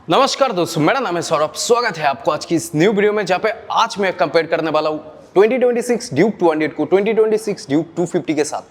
नमस्कार दोस्तों, मेरा नाम है सौरभ। स्वागत है आपको आज की इस न्यू वीडियो में, जहाँ पे आज मैं कंपेयर करने वाला हूँ 2026 ड्यूक 200 को 2026 ड्यूक 250 के साथ।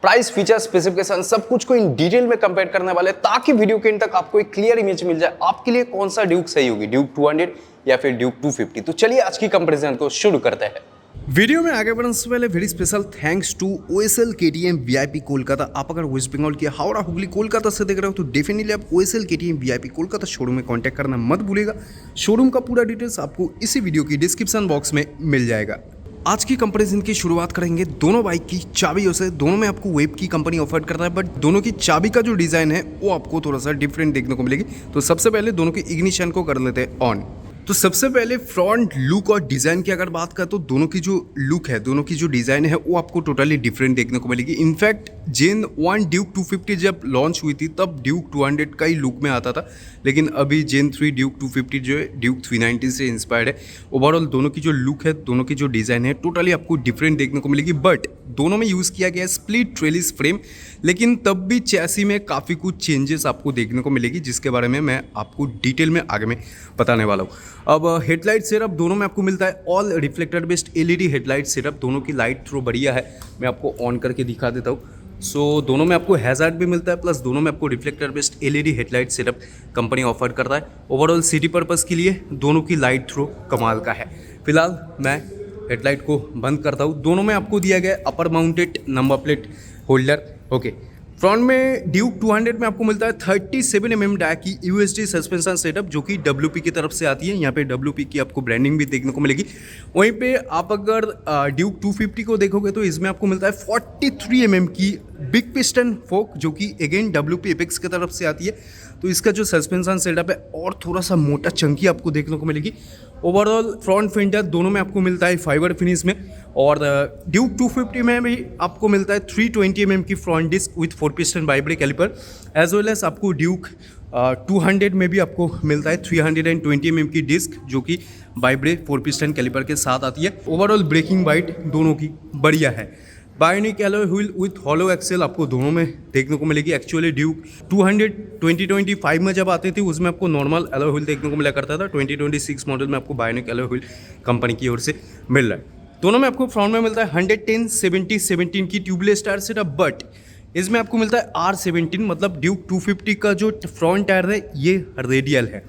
प्राइस, फीचर, स्पेसिफिकेशन सब कुछ को इन डिटेल में कंपेयर करने वाले, ताकि वीडियो के एंड तक आपको एक क्लियर इमेज मिल जाए आपके लिए कौन सा ड्यूक सही होगी, ड्यूक 200 या फिर ड्यूक 250। तो चलिए आज की कंपेरिजन को शुरू करते हैं। वीडियो में आगे बढ़ने से पहले very special thanks to OSL KTM VIP Kolkata. आप अगर वेस्ट बंगाल के हावड़ा हुगली कोलकाता से देख रहे हो तो डेफिनेटली आप OSL KTM VIP Kolkata showroom में कांटेक्ट करना मत भूलिएगा। शोरूम का पूरा डिटेल्स आपको इसी वीडियो की डिस्क्रिप्शन बॉक्स में मिल जाएगा। आज की कंपैरिजन की शुरुआत करेंगे दोनों बाइक की चाबियों से। दोनों में आपको वेब की कंपनी ऑफर करता है, बट दोनों की चाबी का जो डिजाइन है वो आपको थोड़ा सा डिफरेंट देखने को मिलेगी। तो सबसे पहले दोनों की इग्निशन को कर लेते हैं ऑन। तो सबसे पहले फ्रंट लुक और डिज़ाइन की अगर बात करें तो दोनों की जो लुक है, दोनों की जो डिज़ाइन है वो आपको टोटली डिफरेंट देखने को मिलेगी। इनफैक्ट जेन 1 ड्यूक 250 जब लॉन्च हुई थी तब ड्यूक 200 का ही लुक में आता था, लेकिन अभी जेन 3 ड्यूक 250 जो है ड्यूक 390 से इंस्पायर्ड है। ओवरऑल दोनों की जो लुक है, दोनों की जो डिज़ाइन है टोटली आपको डिफरेंट देखने को मिलेगी। बट दोनों में यूज़ किया गया है स्प्लिट ट्रेलिस फ्रेम, लेकिन तब भी चैसी में काफ़ी कुछ चेंजेस आपको देखने को मिलेगी, जिसके बारे में मैं आपको डिटेल में आगे में बताने वाला हूँ। अब हेडलाइट सेटअप दोनों में आपको मिलता है all reflector based LED headlight setup. दोनों की लाइट थ्रो बढ़िया है, मैं आपको ऑन करके दिखा देता हूँ। सो दोनों में आपको हैज़ार्ड भी मिलता है, प्लस दोनों में आपको reflector based LED headlight setup company offer करता है। ओवरऑल सिटी पर्पस के लिए दोनों की लाइट थ्रो कमाल का है। फिलहाल मैं हेडलाइट को बंद करता हूँ। दोनों में आपको दिया गया upper mounted number plate holder. Okay, front में ड्यूक 200 में आपको मिलता है 37 mm डाया की USD सस्पेंशन सेटअप, जो कि WP की तरफ से आती है। यहाँ पे WP की आपको ब्रांडिंग भी देखने को मिलेगी। वहीं पे आप अगर ड्यूक 250 को देखोगे तो इसमें आपको मिलता है 43 mm की बिग पिस्टन फोक, जो कि अगेन WP एपेक्स की तरफ से आती है। तो इसका जो सस्पेंशन सेटअप है और थोड़ा सा मोटा चंकी आपको देखने को मिलेगी। ओवरऑल फ्रंट फेंडर दोनों में आपको मिलता है फाइबर फिनिश में, और ड्यूक 250 में भी आपको मिलता है 320 mm की front disc with 4 piston ByBre caliper, as well as आपको ड्यूक 200 में भी आपको मिलता है 320 mm की डिस्क, जो कि बाइब्रे 4 पिस्टन कैलिपर के साथ आती है। ओवरऑल ब्रेकिंग बाइट दोनों की बढ़िया है। Bionic alloy wheel with hollow axle आपको दोनों में देखने को मिलेगी। एक्चुअली ड्यूक 200 2025 में जब आती थी उसमें आपको नॉर्मल एलॉय व्हील देखने को मिला करता था। 2026 मॉडल में आपको बायोनिक एलॉय व्हील कंपनी की ओर से मिल रहा है। दोनों में आपको फ्रंट में मिलता है 110 70 17 की ट्यूबलेस टायर सेटअप, बट इसमें आपको मिलता है R17, मतलब ड्यूक 250 का जो फ्रंट टायर है ये रेडियल है।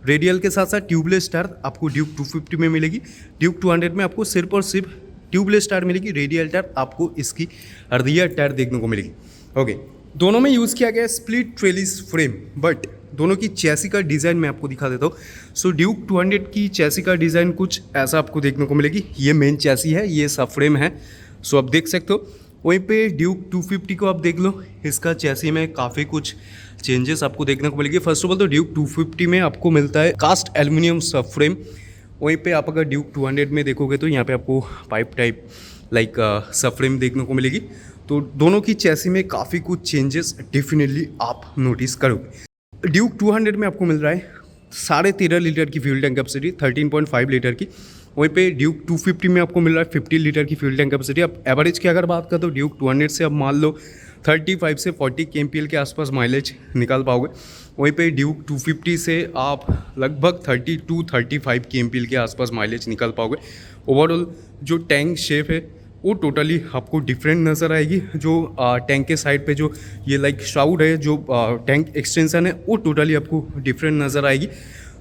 रेडियल के साथ साथ ट्यूबलेस टायर आपको ड्यूक 250 में मिलेगी। ड्यूक 200 में आपको सिर्फ और सिर्फ ट्यूबलेस टायर मिलेगी, रेडियल टायर आपको इसकी रियर टायर देखने को मिलेगी। ओके, दोनों में यूज़ किया गया स्प्लिट ट्रेलिस फ्रेम, बट दोनों की चैसी का डिज़ाइन मैं आपको दिखा देता हूँ। सो ड्यूक 200 की चैसी का डिज़ाइन कुछ ऐसा आपको देखने को मिलेगी। ये मेन चैसी है, ये सब फ्रेम है, सो आप देख सकते हो। वहीं पे ड्यूक 250 को आप देख लो, इसका चैसी में काफ़ी कुछ चेंजेस आपको देखने को मिलेगी। फर्स्ट ऑफ ऑल तो ड्यूक 250 में आपको मिलता है कास्ट एल्यूमिनियम सब फ्रेम। वहीं पे आप अगर ड्यूक 200 में देखोगे तो यहाँ पे आपको पाइप टाइप लाइक सब फ्रेम देखने को मिलेगी। तो दोनों की चैसी में काफ़ी कुछ चेंजेस डेफिनेटली आप नोटिस करोगे। ड्यूक 200 में आपको मिल रहा है 13.5 लीटर की फ्यूल टैंक कैपेसिटी, 13.5 लीटर की। वहीं पे ड्यूक 250 में आपको मिल रहा है 50 लीटर की फ्यूल टैंक कैपेसिटी। अब एवरेज की अगर बात करें तो ड्यूक 200 से अब मान लो 35 से 40 kmpl के आसपास माइलेज निकाल पाओगे। वहीं पे ड्यूक 250 से आप लगभग 30-35 kmpl के आसपास माइलेज निकाल पाओगे। ओवरऑल जो टैंक शेप है वो टोटली आपको डिफरेंट नज़र आएगी। जो टैंक के साइड पे जो ये लाइक शाउड है, जो टैंक एक्सटेंशन है, वो टोटली आपको डिफरेंट नज़र आएगी।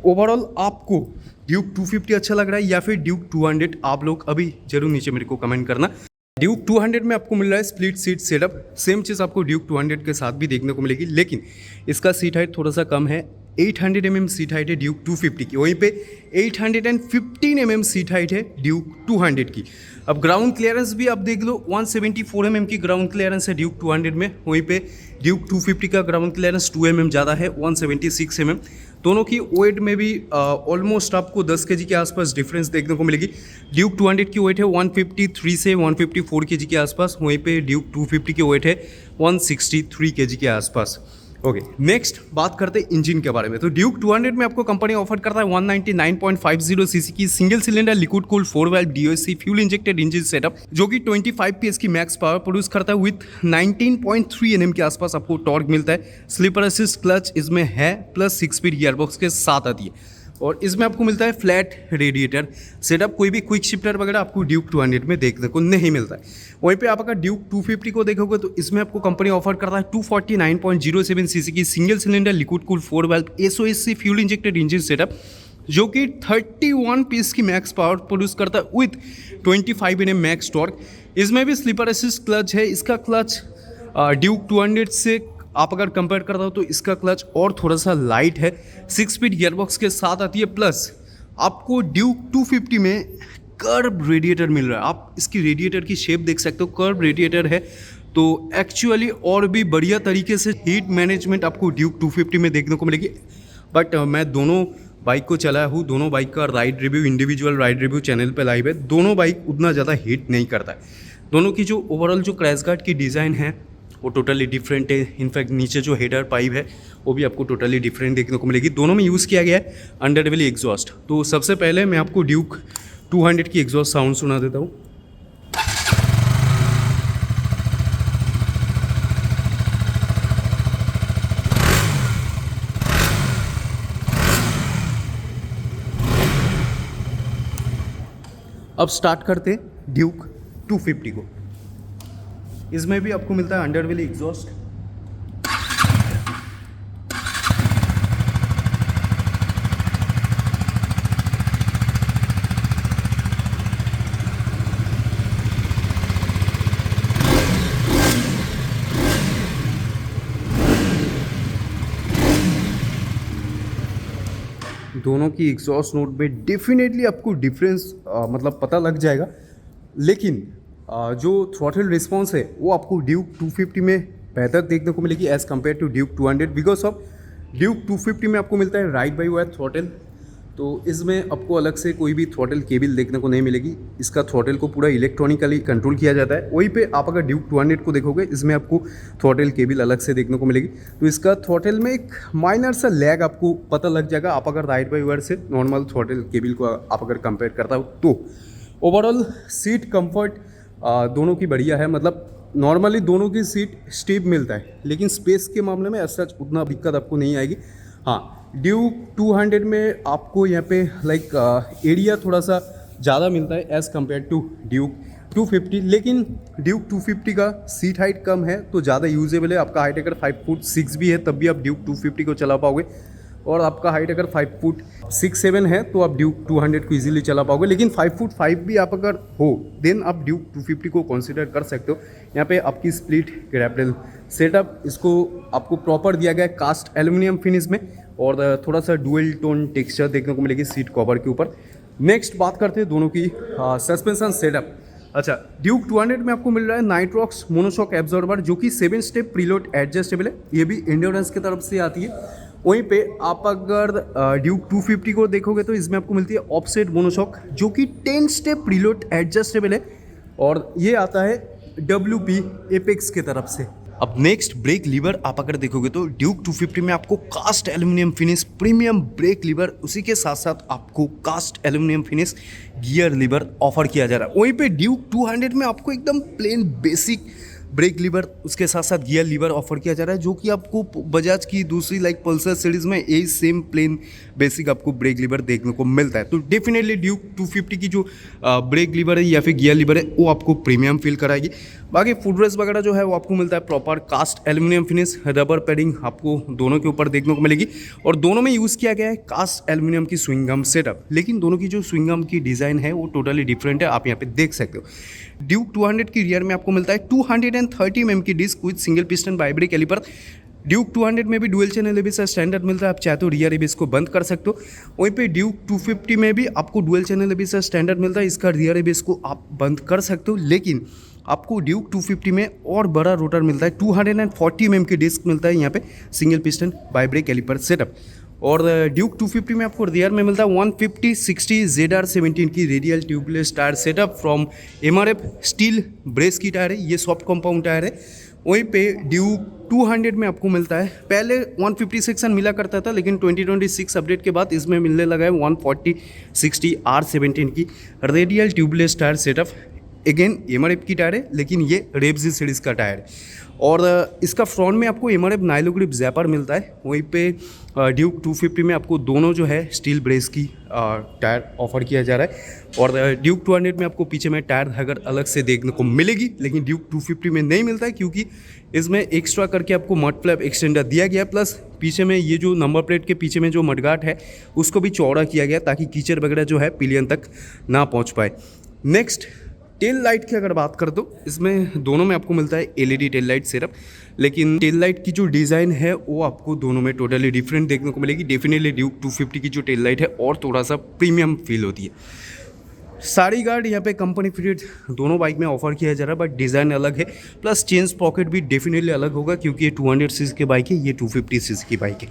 ओवरऑल आपको ड्यूक 250 अच्छा लग रहा है या फिर ड्यूक 200, आप लोग अभी जरूर नीचे मेरे को कमेंट करना। ड्यूक 200 में आपको मिल रहा है स्प्लिट सीट सेटअप, सेम चीज़ आपको ड्यूक 200 के साथ भी देखने को मिलेगी, लेकिन इसका सीट हाइट थोड़ा सा कम है। 800 mm सीट हाइट है ड्यूक 250 की, वहीं पे 815 mm सीट हाइट है ड्यूक 200 की। अब ग्राउंड क्लियरेंस भी आप देख लो, 174 mm की ग्राउंड क्लियरेंस है ड्यूक 200 में, वहीं पे ड्यूक 250 का ग्राउंड क्लियरेंस 2 mm ज़्यादा है, 176 mm। दोनों की वेट में भी ऑलमोस्ट आपको 10 kg के आसपास डिफरेंस देखने को मिलेगी। ड्यूक 200 की वेट है 153 से 154 kg के आसपास, वहीं पे ड्यूक 250 की वेट है 163 kg के आसपास। ओके, नेक्स्ट बात करते हैं इंजन के बारे में। तो ड्यूक 200 में आपको कंपनी ऑफर करता है 199.50 सीसी की single cylinder liquid cooled 4 valve DOC fuel injected engine setup, जो कि 25 पीएस की मैक्स पावर प्रोड्यूस करता है विथ 19.3 एनएम के आसपास आपको टॉर्क मिलता है। स्लीपर असिस्ट क्लच इसमें है, प्लस 6 स्पीड गियरबॉक्स के साथ आती है, और इसमें आपको मिलता है फ्लैट रेडिएटर सेटअप। कोई भी क्विक शिफ्टर वगैरह आपको ड्यूक 200 में देखने को नहीं मिलता है। वहीं पे आप अगर ड्यूक 250 को देखोगे तो इसमें आपको कंपनी ऑफर करता है 249.07 सीसी की single cylinder liquid cooled 4 valve SOSC fuel injected engine setup, जो कि 31 पीस की मैक्स पावर प्रोड्यूस करता है विथ 25 एनएम मैक्स टॉर्क। इसमें भी स्लीपर असिस्ट क्लच है। इसका क्लच ड्यूक 200 से आप अगर कंपेयर करता हो तो इसका क्लच और थोड़ा सा लाइट है, 6 स्पीड गियरबॉक्स के साथ आती है, प्लस आपको ड्यूक 250 में कर्व रेडिएटर मिल रहा है। आप इसकी रेडिएटर की शेप देख सकते हो, कर्व रेडिएटर है, तो एक्चुअली और भी बढ़िया तरीके से हीट मैनेजमेंट आपको ड्यूक 250 में देखने को मिलेगी। बट मैं दोनों बाइक को चलाया हूँ, दोनों बाइक का ride review, individual ride review channel पे लाइव है। दोनों बाइक उतना ज़्यादा हीट नहीं करता है। दोनों की जो ओवरऑल जो क्रैश गार्ड की डिज़ाइन है वो टोटली डिफरेंट है। इनफैक्ट नीचे जो हेडर पाइप है वो भी आपको टोटली डिफरेंट देखने को मिलेगी। दोनों में यूज़ किया गया है अंडरडेविल एग्जॉस्ट। तो सबसे पहले मैं आपको ड्यूक 200 की एग्जॉस्ट साउंड सुना देता हूँ। अब स्टार्ट करते हैं ड्यूक 250 को। इसमें भी आपको मिलता है अंडरव्हील एग्जॉस्ट। दोनों की एग्जॉस्ट नोट में डेफिनेटली आपको डिफरेंस मतलब पता लग जाएगा, लेकिन जो थ्रॉटल रिस्पॉन्स है वो आपको ड्यूक 250 में बेहतर देखने को मिलेगी as compare to Duke 200, because of Duke 250 में आपको मिलता है राइड बाई वायर थ्रॉटल। तो इसमें आपको अलग से कोई भी थ्रॉटल केबल देखने को नहीं मिलेगी। इसका थ्रॉटल को पूरा इलेक्ट्रॉनिकली कंट्रोल किया जाता है। वहीं पे आप अगर ड्यूक 200 को देखोगे इसमें आपको थ्रॉटल केबल अलग से देखने को मिलेगी। तो इसका थ्रॉटल में एक माइनर सा लैग आपको पता लग जाएगा आप अगर राइड बाई वायर से नॉर्मल थ्रॉटल केबल को आप अगर कंपेयर करता हो तो। ओवरऑल सीट कंफर्ट दोनों की बढ़िया है, मतलब नॉर्मली दोनों की सीट स्टीप मिलता है, लेकिन स्पेस के मामले में ऐसा उतना दिक्कत आपको नहीं आएगी। हाँ, ड्यूक 200 में आपको यहाँ पे लाइक एरिया थोड़ा सा ज़्यादा मिलता है एज़ कम्पेयर टू ड्यूक 250, लेकिन ड्यूक 250 का सीट हाइट कम है तो ज़्यादा यूजेबल है। आपका हाइट अगर 5 फुट 6 भी है तब भी आप ड्यूक 250 को चला पाओगे, और आपका हाइट अगर 5 फुट 6-7 है तो आप ड्यूक 200 को इजीली चला पाओगे। लेकिन 5 फुट 5 भी आप अगर हो देन आप ड्यूक 250 को कंसीडर कर सकते हो। यहाँ पे आपकी स्प्लिट ग्रैपल सेटअप, इसको आपको प्रॉपर दिया गया है कास्ट एल्यूमिनियम फिनिश में, और थोड़ा सा डुअल टोन टेक्सचर देखने को मिलेगी सीट कवर के ऊपर। नेक्स्ट बात करते हैं दोनों की सस्पेंशन सेटअप। अच्छा, ड्यूक 200 में आपको मिल रहा है नाइट्रॉक्स मोनोशॉक एब्जॉर्बर, जो कि 7 स्टेप प्रीलोड एडजस्टेबल है। ये भी एंड्योरेंस की तरफ से आती है। वहीं पे आप अगर ड्यूक 250 को देखोगे तो इसमें आपको मिलती है ऑफसेट मोनोशॉक, जो कि 10 स्टेप प्रीलोड एडजस्टेबल है, और ये आता है WP एपेक्स की तरफ से। अब नेक्स्ट ब्रेक लीवर आप अगर देखोगे तो ड्यूक 250 में आपको cast aluminium finish premium brake lever, उसी के साथ साथ आपको cast aluminium finish gear lever offer किया जा रहा है। वहीं पे ड्यूक 200 में आपको एकदम प्लेन बेसिक ब्रेक लीवर, उसके साथ साथ गियर लीवर ऑफर किया जा रहा है, जो कि आपको बजाज की दूसरी लाइक पल्सर सीरीज में यही सेम प्लेन बेसिक आपको ब्रेक लीवर देखने को मिलता है। तो डेफिनेटली ड्यूक 250 की जो ब्रेक लीवर है या फिर गियर लीवर है वो आपको प्रीमियम फील कराएगी। बाकी फुट रेस्ट वगैरह जो है वो आपको मिलता है proper cast aluminium finish, rubber padding आपको दोनों के ऊपर देखने को मिलेगी, और दोनों में यूज़ किया गया है कास्ट एल्यूमिनियम की स्विंगम सेटअप। लेकिन दोनों की जो स्विंगम की डिज़ाइन है वो टोटली डिफरेंट है, आप यहाँ पे देख सकते हो। ड्यूक 200 की रियर में आपको मिलता है 230 mm की disc with single piston ByBre caliper. Duke 200 में भी डुअल चैनल एबीएस स्टैंडर्ड मिलता है, आप चाहे तो रियर एबीएस को बंद कर सकते हो। वहीं पे ड्यूक 250 में भी आपको डुअल चैनल एबीएस स्टैंडर्ड मिलता है, इसका रियर एबीएस को आप बंद कर सकते हो, लेकिन आपको ड्यूक 250 में और बड़ा रोटर मिलता है, 240 mm की डिस्क मिलता है यहाँ पे, single piston ByBre caliper setup. और ड्यूक 250 में आपको रियर में मिलता है 150/60 ZR17 की radial tubeless tyre setup from MRF steel brace की टायर है, ये सॉफ्ट कंपाउंड टायर है। वहीं पे ड्यूक 200 में आपको मिलता है। पहले 150 सेक्शन मिला करता था, लेकिन 2026 अपडेट के बाद इसमें मिलने लगा है 140/60 R17 की radial tubeless tyre setup. Again MRF की टायर है, लेकिन ये रेबजी सीरीज़ का टायर है। और इसका फ्रंट में आपको एमआरएफ नाइलो ग्रिप जैपर मिलता है। वहीं पे ड्यूक 250 में आपको दोनों जो है स्टील ब्रेस की टायर ऑफर किया जा रहा है। और ड्यूक 200 में आपको पीछे में टायर हैगर अलग से देखने को मिलेगी, लेकिन ड्यूक 250 में नहीं मिलता है, क्योंकि इसमें एक्स्ट्रा करके आपको मड फ्लैप एक्सटेंडर दिया गया है। प्लस पीछे में ये जो नंबर प्लेट के पीछे में जो मडगार्ड है उसको भी चौड़ा किया गया, ताकि कीचड़ वगैरह जो है पिलियन तक ना पहुँच पाए। नेक्स्ट टेल लाइट की अगर बात कर दो, इसमें दोनों में आपको मिलता है एलईडी टेल लाइट सेटअप, लेकिन टेल लाइट की जो डिज़ाइन है वो आपको दोनों में टोटली डिफरेंट देखने को मिलेगी। डेफिनेटली ड्यूक 250 की जो टेल लाइट है और थोड़ा सा प्रीमियम फील होती है। सारी गार्ड यहाँ पे कंपनी फिटेड दोनों बाइक में ऑफर किया जा रहा है, बट डिज़ाइन अलग है। प्लस चेंज पॉकेट भी डेफिनेटली अलग होगा, क्योंकि ये 200 सीसी की बाइक है, ये 250 सीसी की बाइक है।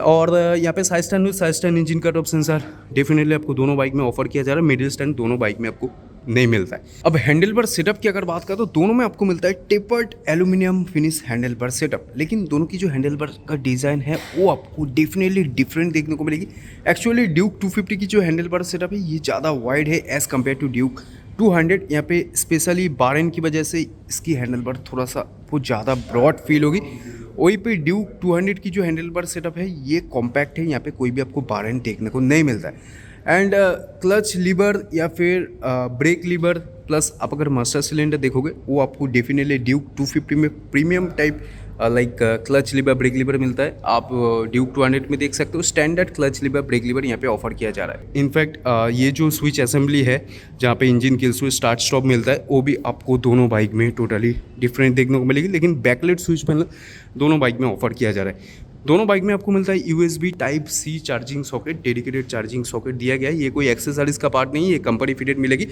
और यहाँ पे side stand engine cut off sensor definitely आपको दोनों बाइक में ऑफर किया जा रहा है। मिडिल स्टैंड दोनों बाइक में आपको नहीं मिलता है। अब हैंडल बार सेटअप की अगर बात करें तो दोनों में आपको मिलता है tapered aluminium finish handle bar setup, लेकिन दोनों की जो हैंडल बार का डिज़ाइन है वो आपको डेफिनेटली डिफरेंट देखने को मिलेगी। एक्चुअली ड्यूक 250 की जो हैंडल बार सेटअप है ये ज़्यादा वाइड है एज़ कम्पेयर टू ड्यूक 200। यहाँ पे स्पेशली बारेन की वजह से इसकी हैंडल बार थोड़ा सा बहुत ज़्यादा ब्रॉड फील होगी। वहीं पे ड्यूक 200 की जो हैंडल बार सेटअप है ये कॉम्पैक्ट है, यहाँ पे कोई भी आपको बारेन देखने को नहीं मिलता है। एंड क्लच लीवर या फिर ब्रेक लीवर प्लस आप अगर मास्टर सिलेंडर देखोगे वो आपको डेफिनेटली ड्यूक 250 में premium type like clutch lever brake lever मिलता है। आप ड्यूक 200 में देख सकते हो standard clutch lever brake lever यहाँ पे ऑफर किया जा रहा है। इनफैक्ट ये जो स्विच असेंबली है जहाँ पे engine kill switch start stop मिलता है वो भी आपको दोनों बाइक में टोटली डिफरेंट देखने को मिलेगी, लेकिन बैकलाइट स्विच पैनल दोनों बाइक में ऑफर किया जा रहा है। दोनों बाइक में आपको मिलता है USB Type-C charging socket, dedicated charging socket दिया गया है। ये कोई एक्सेसरीज का पार्ट नहीं है, ये कंपनी फिटेड मिलेगी।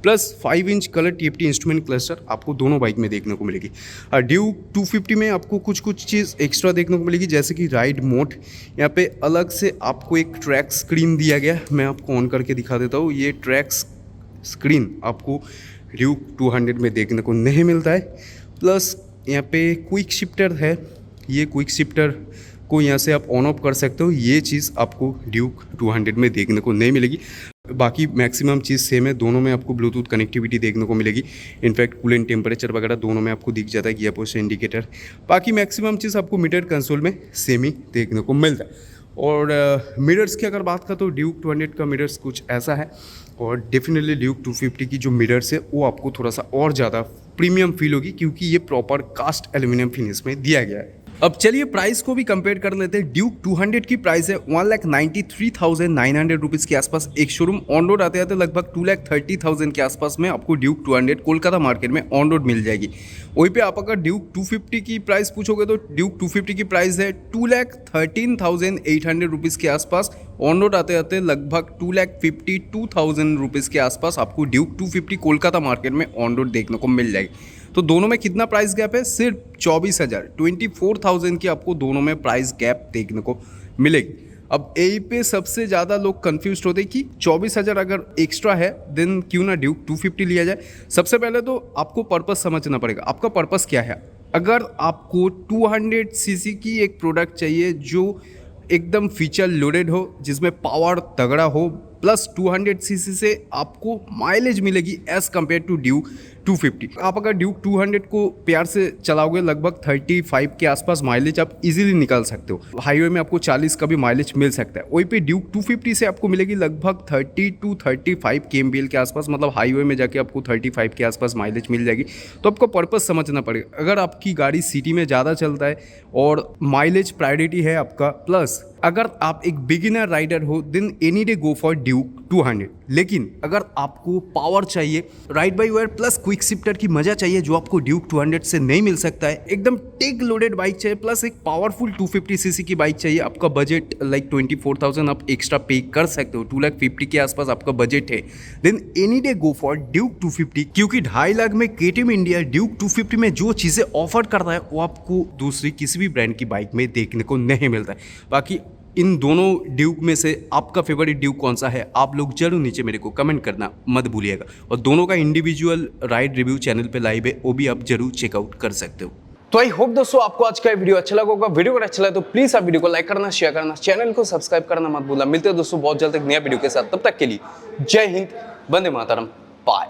Plus 5 inch colour TFT instrument cluster आपको दोनों बाइक में देखने को मिलेगी। ड्यूक 250 में आपको कुछ चीज़ एक्स्ट्रा देखने को मिलेगी, जैसे कि राइड मोड। यहाँ पे अलग से आपको एक ट्रैक स्क्रीन दिया गया है, मैं आपको ऑन करके दिखा देता हूँ। ये ट्रैक स्क्रीन आपको ड्यूक 200 में देखने को नहीं मिलता है। प्लस यहाँ पे क्विक शिफ्टर है, ये क्विक शिफ्टर को यहाँ से आप ऑन ऑफ कर सकते हो। ये चीज़ आपको ड्यूक 200 में देखने को नहीं मिलेगी। बाकी मैक्सिमम चीज़ सेम है, दोनों में आपको ब्लूटूथ कनेक्टिविटी देखने को मिलेगी। इनफैक्ट कूलेंट टेम्परेचर वगैरह दोनों में आपको दिख जाता है, गियर पोस्ट इंडिकेटर। बाकी मैक्सिमम चीज़ आपको मीटर कंसोल में सेम ही देखने को मिलता है। और मिरर्स की अगर बात करें तो ड्यूक 200 का मिरर्स कुछ ऐसा है, और डेफिनेटली ड्यूक 250 की जो मिरर्स है वो आपको थोड़ा सा और ज़्यादा प्रीमियम फील होगी, क्योंकि ये प्रॉपर कास्ट एल्यूमिनियम फिनिश में दिया गया है। अब चलिए प्राइस को भी कंपेयर कर लेते हैं। ड्यूक 200 की प्राइस है 1,93,900 रुपीज़ के आसपास। एक शोरूम ऑन रोड आते आते लगभग 2,30,000 के आसपास में आपको ड्यूक 200 कोलकाता मार्केट में ऑन रोड मिल जाएगी। वहीं पे आप अगर ड्यूक 250 की प्राइस पूछोगे तो ड्यूक 250 की प्राइस है 2,13,800 रुपीज़ के आसपास। ऑन रोड आते आते लगभग 2,52,000 रुपीज़ के आसपास आपको ड्यूक 250 कोलकाता मार्केट में ऑन रोड देखने को मिल जाएगी। तो दोनों में कितना प्राइस गैप है? सिर्फ 24,000 की आपको दोनों में प्राइस गैप देखने को मिलेगी। अब यही पे सबसे ज़्यादा लोग कंफ्यूज होते हैं कि 24,000 अगर एक्स्ट्रा है देन क्यों ना ड्यूक 250 लिया जाए। सबसे पहले तो आपको पर्पस समझना पड़ेगा, आपका पर्पस क्या है। अगर आपको 200 सीसी की एक प्रोडक्ट चाहिए जो एकदम फीचर लोडेड हो, जिसमें पावर तगड़ा हो, प्लस 200 सीसी से आपको माइलेज मिलेगी एज कम्पेयर टू ड्यूक 250। आप अगर ड्यूक 200 को प्यार से चलाओगे लगभग 35 के आसपास माइलेज आप इजीली निकाल सकते हो। हाईवे में आपको 40 का भी माइलेज मिल सकता है। वहीं पे ड्यूक 250 से आपको मिलेगी लगभग 30 to 35 kmpl के आसपास, मतलब हाईवे में जाके आपको 35 के आसपास माइलेज मिल जाएगी। तो आपको पर्पस समझना पड़ेगा। अगर आपकी गाड़ी सिटी में ज़्यादा चलता है और माइलेज प्रायोरिटी है आपका, प्लस अगर आप एक बिगिनर राइडर हो then any day go for Duke 200। लेकिन अगर आपको पावर चाहिए, ride by wire plus quick shifter की मजा चाहिए जो आपको ड्यूक 200 से नहीं मिल सकता है, एकदम टेक लोडेड बाइक चाहिए प्लस एक पावरफुल 250 सीसी की बाइक चाहिए, आपका बजट लाइक 24,000 आप एक्स्ट्रा पे कर सकते हो, 2,50,000 के आसपास आपका बजट है, then any day go for Duke 250। क्योंकि 2.5 लाख में KTM इंडिया ड्यूक 250 में जो चीज़ें ऑफर कर रहा है वो आपको दूसरी किसी भी ब्रांड की बाइक में देखने को नहीं मिलता है। बाकी इन दोनों ड्यूक में से आपका फेवरेट ड्यूक कौन सा है, आप लोग जरूर नीचे मेरे को कमेंट करना मत भूलिएगा। और दोनों का इंडिविजुअल राइड रिव्यू चैनल पे लाइव है, वो भी आप जरूर चेकआउट कर सकते हो। तो आई होप दोस्तों आपको आज का वीडियो अच्छा लगा होगा। वीडियो अगर अच्छा लगा तो प्लीज आप वीडियो को लाइक करना, शेयर करना, चैनल को सब्सक्राइब करना मत भूलना। मिलते हैं दोस्तों बहुत जल्द एक नया वीडियो के साथ, तब तक के लिए जय हिंद, वंदे मातरम, बाय।